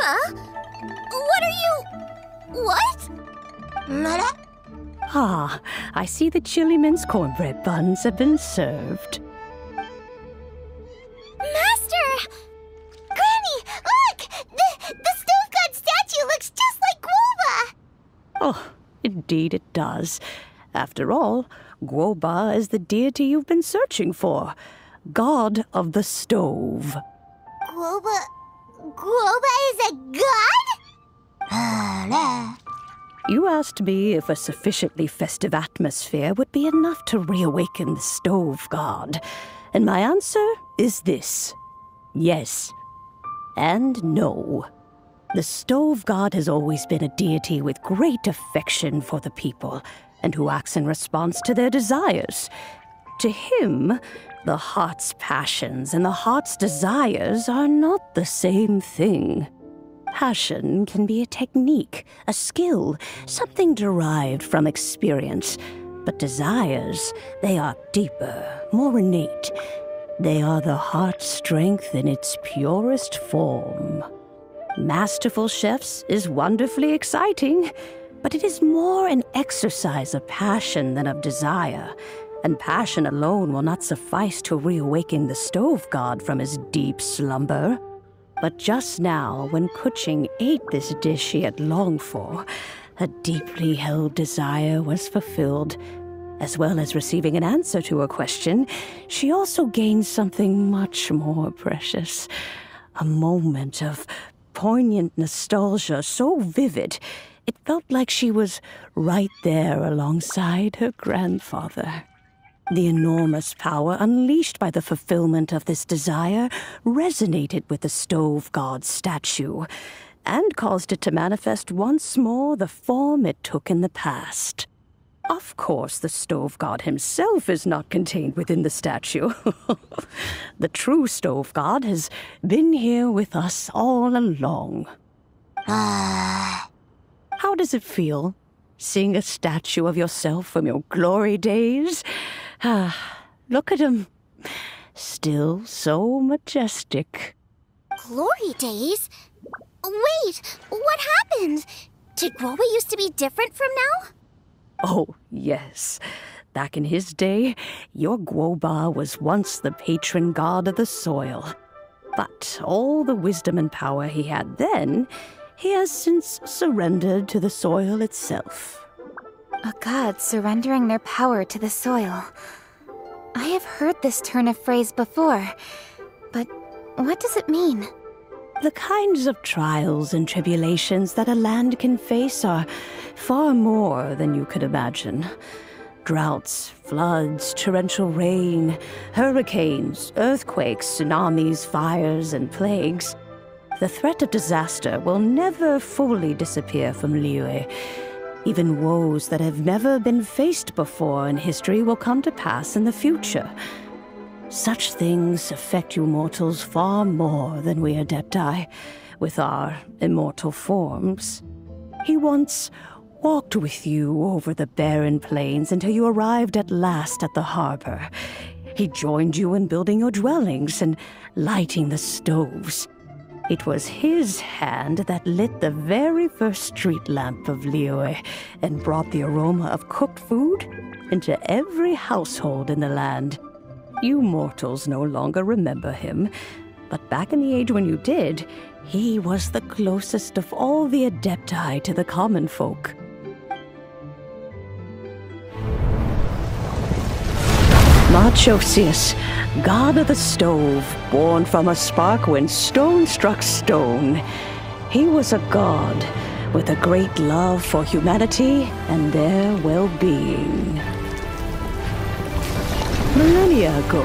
Guoba? What are you... What? Ah, I see the chili mince cornbread buns have been served. Master! Granny, look! The stove god statue looks just like Guoba! Oh, indeed it does. After all, Guoba is the deity you've been searching for. God of the stove. Guoba is a god? You asked me if a sufficiently festive atmosphere would be enough to reawaken the stove god. And my answer is this. Yes. And no. The stove god has always been a deity with great affection for the people, and who acts in response to their desires. To him, the heart's passions and the heart's desires are not the same thing. Passion can be a technique, a skill, something derived from experience. But desires, they are deeper, more innate. They are the heart's strength in its purest form. Masterful chefs is wonderfully exciting, but it is more an exercise of passion than of desire. And passion alone will not suffice to reawaken the stove god from his deep slumber. But just now, when Kuching ate this dish he had longed for, a deeply held desire was fulfilled. As well as receiving an answer to her question, she also gained something much more precious. A moment of poignant nostalgia so vivid, it felt like she was right there alongside her grandfather. The enormous power unleashed by the fulfillment of this desire resonated with the stove god's statue, and caused it to manifest once more the form it took in the past. Of course, the stove god himself is not contained within the statue. The true stove god has been here with us all along. How does it feel, seeing a statue of yourself from your glory days? Look at him. Still so majestic. Glory days? Wait, what happened? Did Guoba used to be different from now? Oh, yes. Back in his day, your Guoba was once the patron god of the soil. But all the wisdom and power he had then, he has since surrendered to the soil itself. A god surrendering their power to the soil. I have heard this turn of phrase before, but what does it mean? The kinds of trials and tribulations that a land can face are far more than you could imagine. Droughts, floods, torrential rain, hurricanes, earthquakes, tsunamis, fires, and plagues. The threat of disaster will never fully disappear from Liyue. Even woes that have never been faced before in history will come to pass in the future. Such things affect you mortals far more than we adepti, with our immortal forms. He once walked with you over the barren plains until you arrived at last at the harbor. He joined you in building your dwellings and lighting the stoves. It was his hand that lit the very first street lamp of Liyue and brought the aroma of cooked food into every household in the land. You mortals no longer remember him, but back in the age when you did, he was the closest of all the adepti to the common folk. Marchosius, god of the stove, born from a spark when stone struck stone. He was a god with a great love for humanity and their well-being. Millennia ago,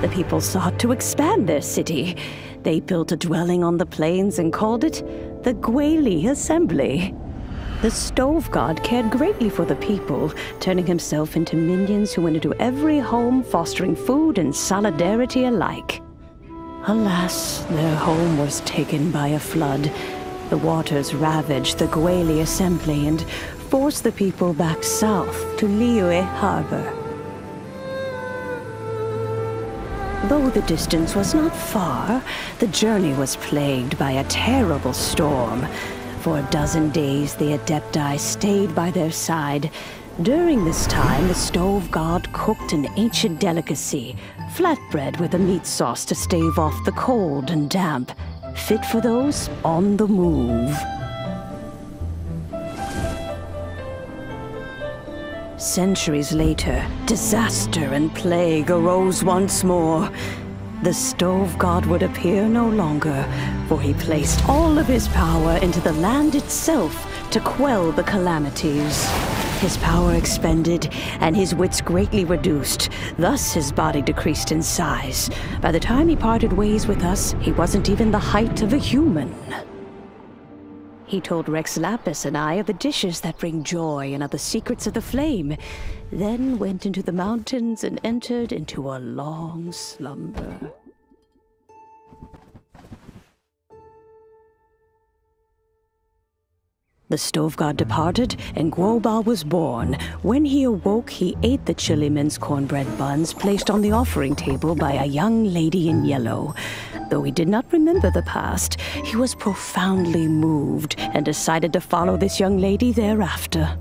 the people sought to expand their city. They built a dwelling on the plains and called it the Gueli Assembly. The stove god cared greatly for the people, turning himself into minions who went into every home, fostering food and solidarity alike. Alas, their home was taken by a flood. The waters ravaged the Gueli Assembly and forced the people back south to Liyue Harbor. Though the distance was not far, the journey was plagued by a terrible storm. For a dozen days, the adepti stayed by their side. During this time, the stove god cooked an ancient delicacy, flatbread with a meat sauce to stave off the cold and damp, fit for those on the move. Centuries later, disaster and plague arose once more. The stove god would appear no longer, for he placed all of his power into the land itself to quell the calamities. His power expended, and his wits greatly reduced. Thus his body decreased in size. By the time he parted ways with us, he wasn't even the height of a human. He told Rex Lapis and I of the dishes that bring joy and of the secrets of the flame, then went into the mountains and entered into a long slumber. The stove god departed, and Guoba was born. When he awoke, he ate the chiliman's cornbread buns placed on the offering table by a young lady in yellow. Though he did not remember the past, he was profoundly moved and decided to follow this young lady thereafter.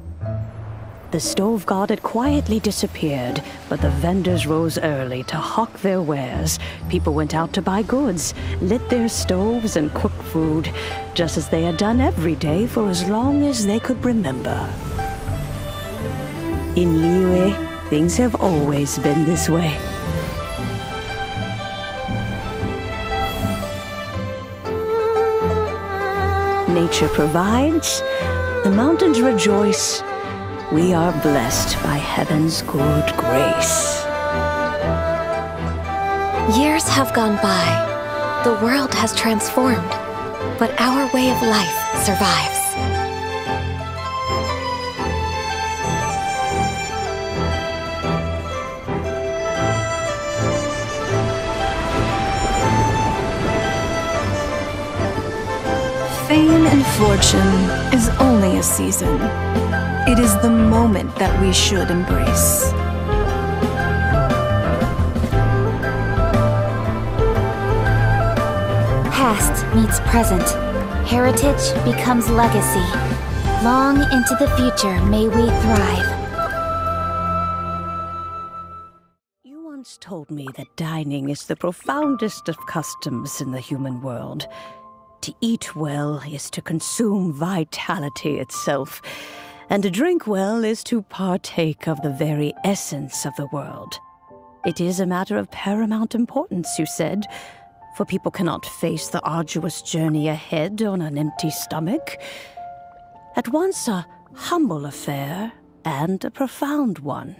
The stove god had quietly disappeared, but the vendors rose early to hawk their wares. People went out to buy goods, lit their stoves, and cooked food, just as they had done every day for as long as they could remember. In Liyue, things have always been this way. Nature provides, the mountains rejoice. We are blessed by heaven's good grace. Years have gone by. The world has transformed, but our way of life survives. Fame and fortune is only a season. It is the moment that we should embrace. Past meets present. Heritage becomes legacy. Long into the future may we thrive. You once told me that dining is the profoundest of customs in the human world. To eat well is to consume vitality itself, and to drink well is to partake of the very essence of the world. It is a matter of paramount importance, you said, for people cannot face the arduous journey ahead on an empty stomach. At once a humble affair and a profound one.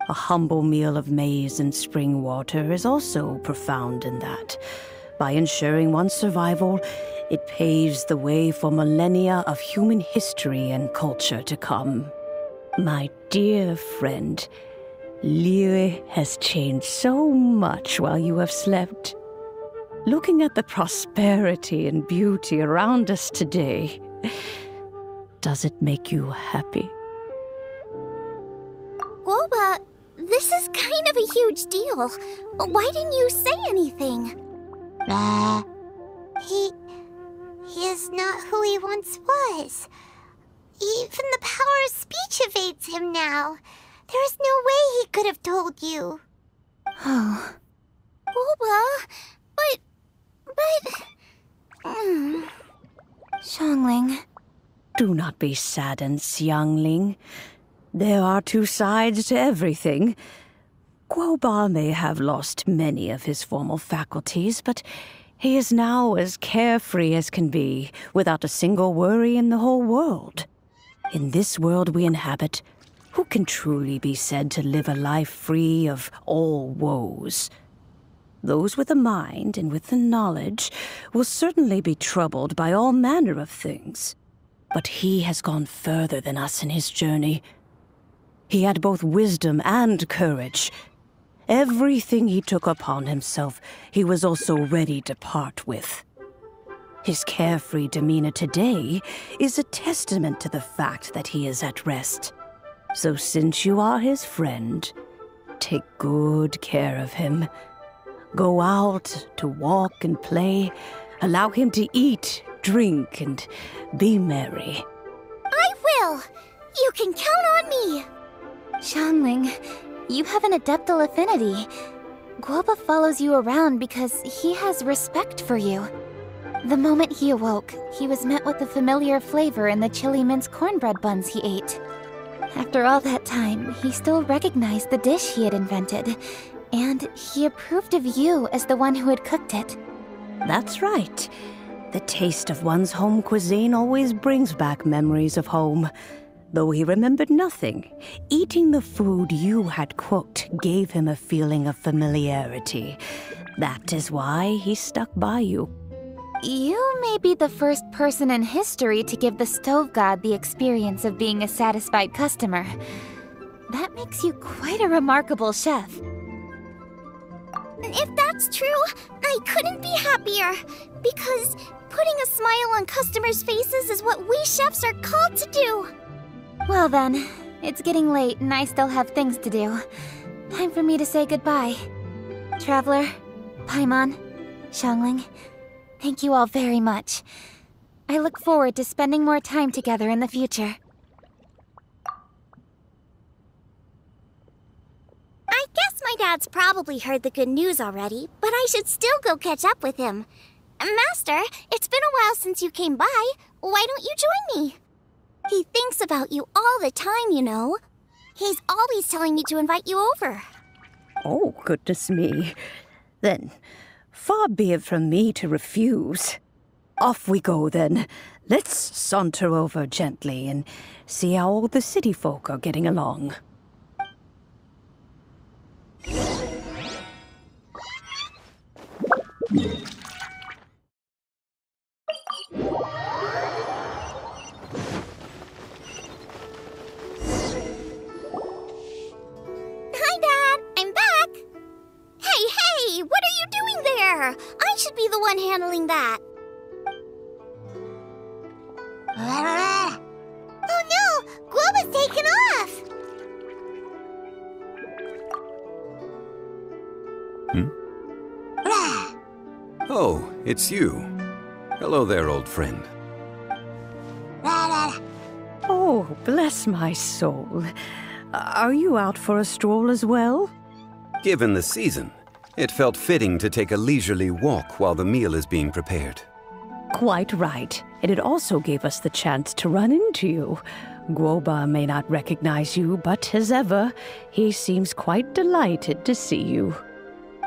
A humble meal of maize and spring water is also profound in that. By ensuring one's survival, it paves the way for millennia of human history and culture to come. My dear friend, Liyue has changed so much while you have slept. Looking at the prosperity and beauty around us today, does it make you happy? Guoba, this is kind of a huge deal. Why didn't you say anything? He is not who he once was. Even the power of speech evades him now. There is no way he could have told you. Oh. Guoba, but... Xiangling. Do not be saddened, Xiangling. There are two sides to everything. Guoba may have lost many of his formal faculties, but he is now as carefree as can be, without a single worry in the whole world. In this world we inhabit, who can truly be said to live a life free of all woes? Those with a mind and with the knowledge will certainly be troubled by all manner of things. But he has gone further than us in his journey. He had both wisdom and courage. Everything he took upon himself, he was also ready to part with. His carefree demeanor today is a testament to the fact that he is at rest. So since you are his friend, take good care of him. Go out to walk and play. Allow him to eat, drink, and be merry. I will! You can count on me! Xiangling, you have an adeptal affinity. Guoba follows you around because he has respect for you. The moment he awoke, he was met with the familiar flavor in the chili mince cornbread buns he ate. After all that time, he still recognized the dish he had invented, and he approved of you as the one who had cooked it. That's right. The taste of one's home cuisine always brings back memories of home. Though he remembered nothing, eating the food you had cooked gave him a feeling of familiarity. That is why he stuck by you. You may be the first person in history to give the stove god the experience of being a satisfied customer. That makes you quite a remarkable chef. If that's true, I couldn't be happier. Because putting a smile on customers' faces is what we chefs are called to do. Well then, it's getting late and I still have things to do. Time for me to say goodbye. Traveler, Paimon, Xiangling, thank you all very much. I look forward to spending more time together in the future. I guess my dad's probably heard the good news already, but I should still go catch up with him. Master, it's been a while since you came by. Why don't you join me? He thinks about you all the time, you know. He's always telling me to invite you over. Oh, goodness me. Then, far be it from me to refuse. Off we go, then. Let's saunter over gently and see how all the city folk are getting along. I should be the one handling that. Oh no! Guoba's taken off! Oh, it's you. Hello there, old friend. Oh, bless my soul. Are you out for a stroll as well? Given the season, it felt fitting to take a leisurely walk while the meal is being prepared. Quite right. And it also gave us the chance to run into you. Guoba may not recognize you, but as ever, he seems quite delighted to see you.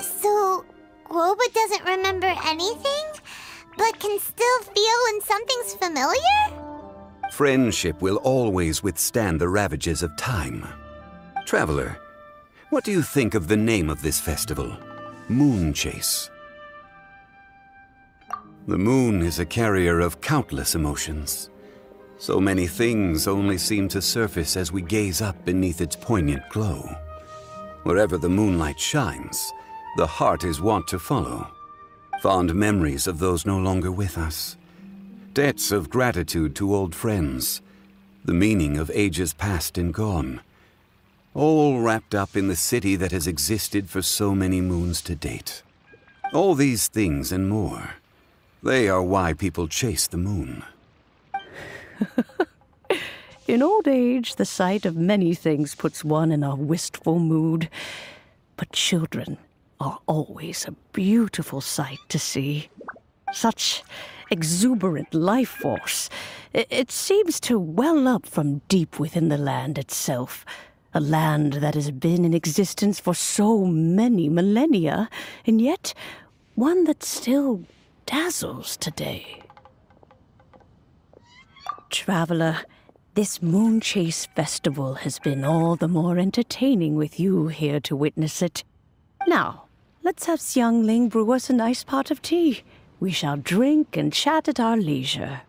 So, Guoba doesn't remember anything, but can still feel when something's familiar? Friendship will always withstand the ravages of time. Traveler, what do you think of the name of this festival? Moon Chase. The moon is a carrier of countless emotions. So many things only seem to surface as we gaze up beneath its poignant glow. Wherever the moonlight shines, the heart is wont to follow. Fond memories of those no longer with us. Debts of gratitude to old friends. The meaning of ages past and gone. All wrapped up in the city that has existed for so many moons to date. All these things and more, they are why people chase the moon. In old age, the sight of many things puts one in a wistful mood. But children are always a beautiful sight to see. Such exuberant life force. It seems to well up from deep within the land itself. A land that has been in existence for so many millennia, and yet one that still dazzles today. Traveler, this Moon Chase Festival has been all the more entertaining with you here to witness it. Now, let's have Xiangling brew us a nice pot of tea. We shall drink and chat at our leisure.